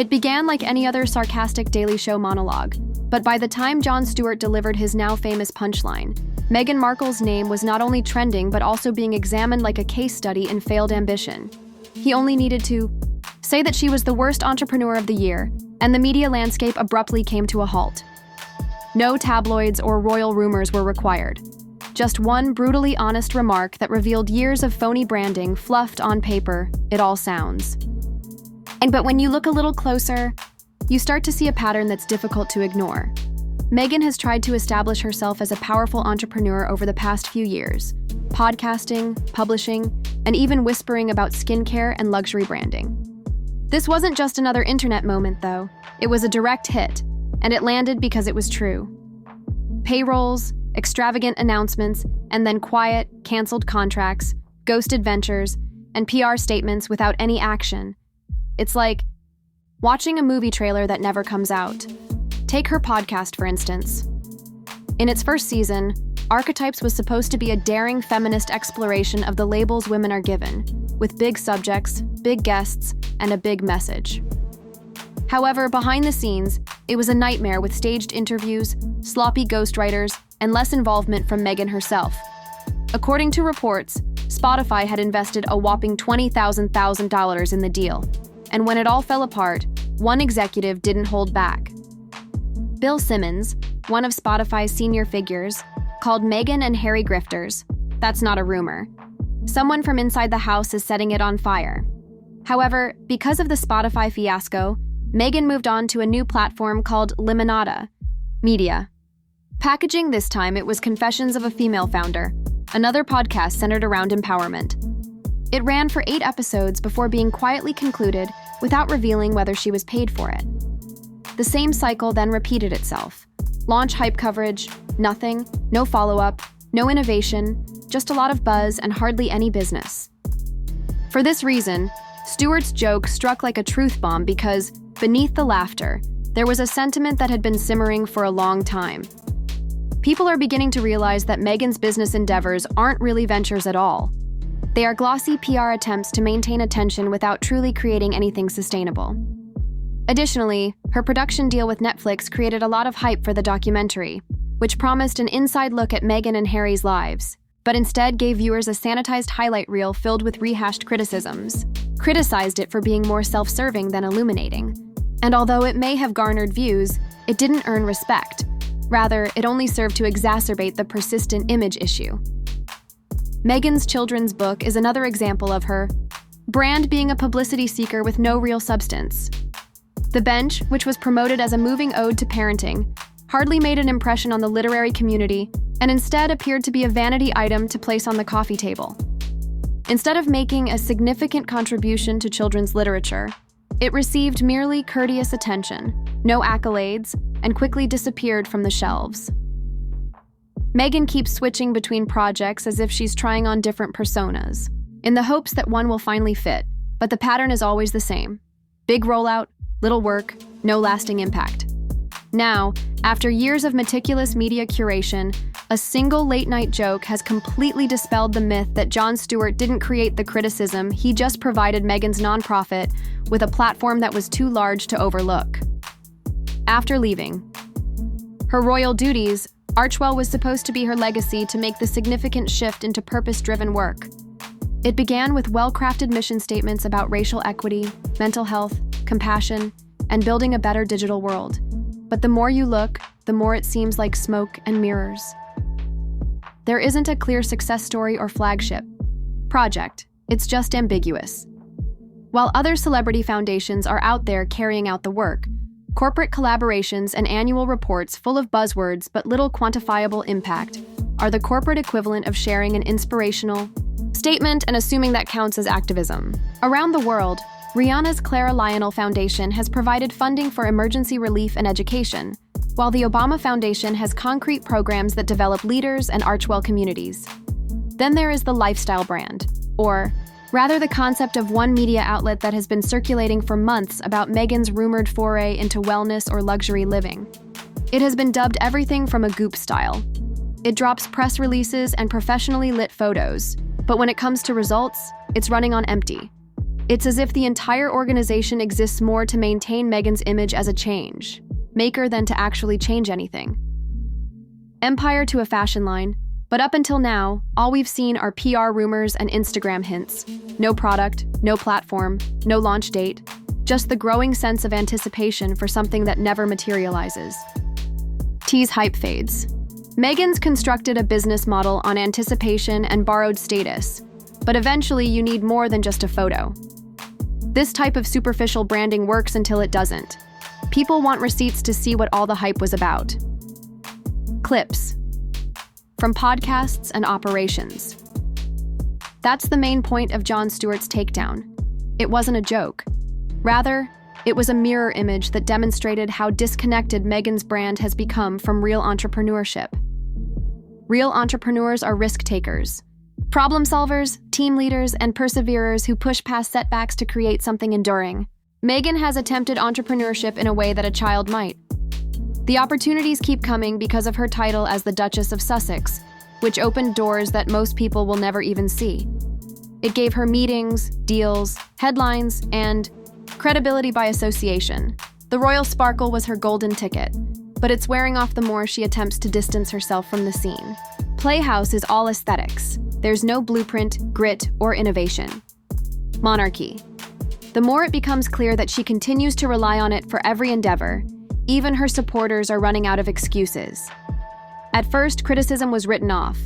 It began like any other sarcastic Daily Show monologue, but by the time Jon Stewart delivered his now famous punchline, Meghan Markle's name was not only trending but also being examined like a case study in failed ambition. He only needed to say that she was the worst entrepreneur of the year, and the media landscape abruptly came to a halt. No tabloids or royal rumors were required. Just one brutally honest remark that revealed years of phony branding fluffed on paper. It all sounds. But when you look a little closer, you start to see a pattern that's difficult to ignore. Meghan has tried to establish herself as a powerful entrepreneur over the past few years, podcasting, publishing, and even whispering about skincare and luxury branding. This wasn't just another internet moment, though. It was a direct hit, and it landed because it was true. Payrolls, extravagant announcements, and then quiet, canceled contracts, ghosted ventures, and PR statements without any action. It's like watching a movie trailer that never comes out. Take her podcast, for instance. In its first season, Archetypes was supposed to be a daring feminist exploration of the labels women are given, with big subjects, big guests, and a big message. However, behind the scenes, it was a nightmare with staged interviews, sloppy ghostwriters, and less involvement from Meghan herself. According to reports, Spotify had invested a whopping $20,000 in the deal, and when it all fell apart, one executive didn't hold back. Bill Simmons, one of Spotify's senior figures, called Meghan and Harry grifters. That's not a rumor. Someone from inside the house is setting it on fire. However, because of the Spotify fiasco, Meghan moved on to a new platform called Limonada Media. Packaging this time, it was Confessions of a Female Founder, another podcast centered around empowerment. It ran for 8 episodes before being quietly concluded without revealing whether she was paid for it. The same cycle then repeated itself. Launch hype coverage, nothing, no follow-up, no innovation, just a lot of buzz and hardly any business. For this reason, Stewart's joke struck like a truth bomb because, beneath the laughter, there was a sentiment that had been simmering for a long time. People are beginning to realize that Meghan's business endeavors aren't really ventures at all. They are glossy PR attempts to maintain attention without truly creating anything sustainable. Additionally, her production deal with Netflix created a lot of hype for the documentary, which promised an inside look at Meghan and Harry's lives, but instead gave viewers a sanitized highlight reel filled with rehashed criticisms. Criticized it for being more self-serving than illuminating. And although it may have garnered views, it didn't earn respect. Rather, it only served to exacerbate the persistent image issue. Meghan's children's book is another example of her brand being a publicity seeker with no real substance. The Bench, which was promoted as a moving ode to parenting, hardly made an impression on the literary community and instead appeared to be a vanity item to place on the coffee table. Instead of making a significant contribution to children's literature, it received merely courteous attention, no accolades, and quickly disappeared from the shelves. Meghan keeps switching between projects as if she's trying on different personas, in the hopes that one will finally fit, but the pattern is always the same. Big rollout, little work, no lasting impact. Now, after years of meticulous media curation, a single late-night joke has completely dispelled the myth that Jon Stewart didn't create the criticism, he just provided Meghan's nonprofit with a platform that was too large to overlook. After leaving her royal duties, Archewell was supposed to be her legacy to make the significant shift into purpose-driven work. It began with well-crafted mission statements about racial equity, mental health, compassion, and building a better digital world. But the more you look, the more it seems like smoke and mirrors. There isn't a clear success story or flagship project, it's just ambiguous. While other celebrity foundations are out there carrying out the work, corporate collaborations and annual reports full of buzzwords but little quantifiable impact are the corporate equivalent of sharing an inspirational statement and assuming that counts as activism. Around the world, Rihanna's Clara Lionel Foundation has provided funding for emergency relief and education, while the Obama Foundation has concrete programs that develop leaders and Archewell communities. Then there is the lifestyle brand, or rather the concept of one media outlet that has been circulating for months about Meghan's rumored foray into wellness or luxury living. It has been dubbed everything from a Goop style. It drops press releases and professionally lit photos, but when it comes to results, it's running on empty. It's as if the entire organization exists more to maintain Meghan's image as a change maker than to actually change anything. Empire to a fashion line, but up until now, all we've seen are PR rumors and Instagram hints. No product, no platform, no launch date, just the growing sense of anticipation for something that never materializes. T's hype fades. Meghan's constructed a business model on anticipation and borrowed status, but eventually you need more than just a photo. This type of superficial branding works until it doesn't. People want receipts to see what all the hype was about. Clips from podcasts and operations. That's the main point of Jon Stewart's takedown. It wasn't a joke. Rather, it was a mirror image that demonstrated how disconnected Meghan's brand has become from real entrepreneurship. Real entrepreneurs are risk takers, problem solvers, team leaders, and perseverers who push past setbacks to create something enduring. Meghan has attempted entrepreneurship in a way that a child might. The opportunities keep coming because of her title as the Duchess of Sussex, which opened doors that most people will never even see. It gave her meetings, deals, headlines, and credibility by association. The royal sparkle was her golden ticket, but it's wearing off the more she attempts to distance herself from the scene. Playhouse is all aesthetics. There's no blueprint, grit, or innovation. Monarchy. The more it becomes clear that she continues to rely on it for every endeavor, even her supporters are running out of excuses. At first, criticism was written off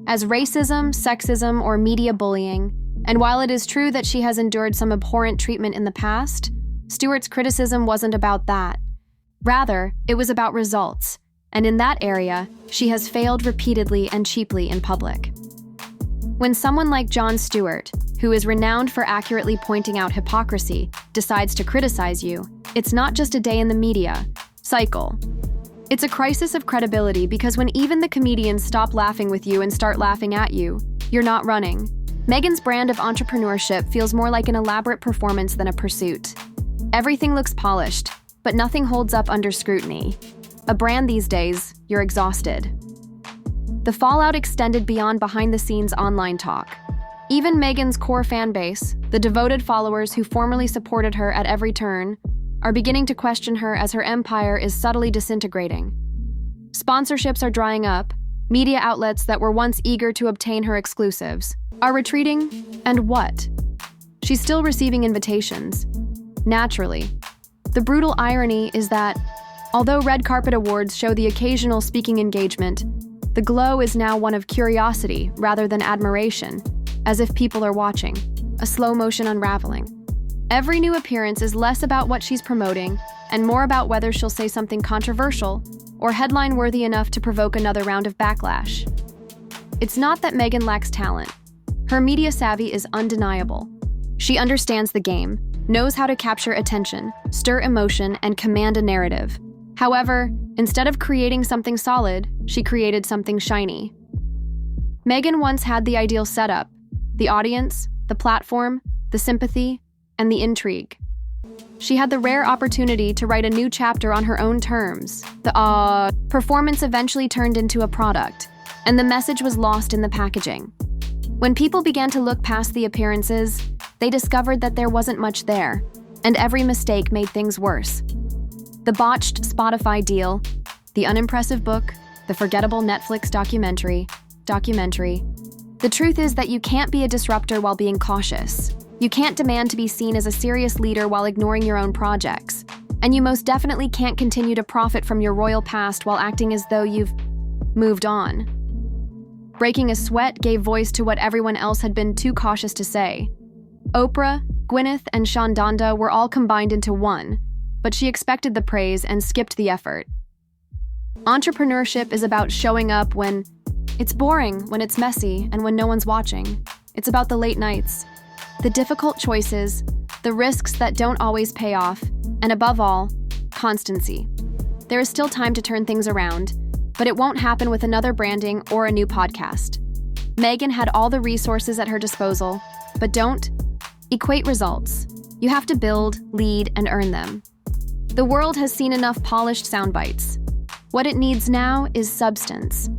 as racism, sexism, or media bullying, and while it is true that she has endured some abhorrent treatment in the past, Stewart's criticism wasn't about that. Rather, it was about results, and in that area, she has failed repeatedly and cheaply in public. When someone like Jon Stewart, who is renowned for accurately pointing out hypocrisy, decides to criticize you, it's not just a day in the media cycle. It's a crisis of credibility because when even the comedians stop laughing with you and start laughing at you, you're not running. Meghan's brand of entrepreneurship feels more like an elaborate performance than a pursuit. Everything looks polished, but nothing holds up under scrutiny. A brand these days, you're exhausted. The fallout extended beyond behind-the-scenes online talk. Even Meghan's core fan base, the devoted followers who formerly supported her at every turn, are beginning to question her as her empire is subtly disintegrating. Sponsorships are drying up, media outlets that were once eager to obtain her exclusives are retreating, and what? She's still receiving invitations. Naturally. The brutal irony is that, although red carpet awards show the occasional speaking engagement, the glow is now one of curiosity rather than admiration, as if people are watching, a slow-motion unraveling. Every new appearance is less about what she's promoting and more about whether she'll say something controversial or headline-worthy enough to provoke another round of backlash. It's not that Meghan lacks talent. Her media savvy is undeniable. She understands the game, knows how to capture attention, stir emotion, and command a narrative. However, instead of creating something solid, she created something shiny. Meghan once had the ideal setup: the audience, the platform, the sympathy, and the intrigue. She had the rare opportunity to write a new chapter on her own terms. The performance eventually turned into a product, and the message was lost in the packaging. When people began to look past the appearances, they discovered that there wasn't much there, and every mistake made things worse. The botched Spotify deal, the unimpressive book, the forgettable Netflix documentary. The truth is that you can't be a disruptor while being cautious. You can't demand to be seen as a serious leader while ignoring your own projects. And you most definitely can't continue to profit from your royal past while acting as though you've moved on. Breaking a sweat gave voice to what everyone else had been too cautious to say. Oprah, Gwyneth, and Shonda were all combined into one, but she expected the praise and skipped the effort. Entrepreneurship is about showing up when it's boring, when it's messy, and when no one's watching. It's about the late nights, the difficult choices, the risks that don't always pay off, and above all, constancy. There is still time to turn things around, but it won't happen with another branding or a new podcast. Meghan had all the resources at her disposal, but don't equate results. You have to build, lead, and earn them. The world has seen enough polished sound bites. What it needs now is substance.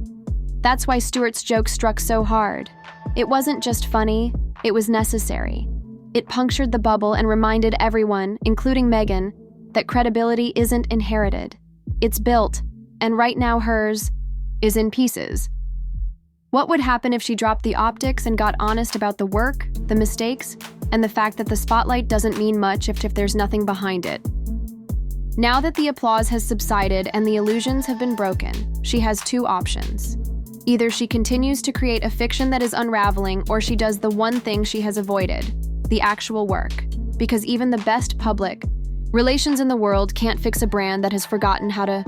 That's why Stewart's joke struck so hard. It wasn't just funny, it was necessary. It punctured the bubble and reminded everyone, including Meghan, that credibility isn't inherited. It's built, and right now hers is in pieces. What would happen if she dropped the optics and got honest about the work, the mistakes, and the fact that the spotlight doesn't mean much if there's nothing behind it? Now that the applause has subsided and the illusions have been broken, she has two options. Either she continues to create a fiction that is unraveling, or she does the one thing she has avoided, the actual work. Because even the best public relations in the world can't fix a brand that has forgotten how to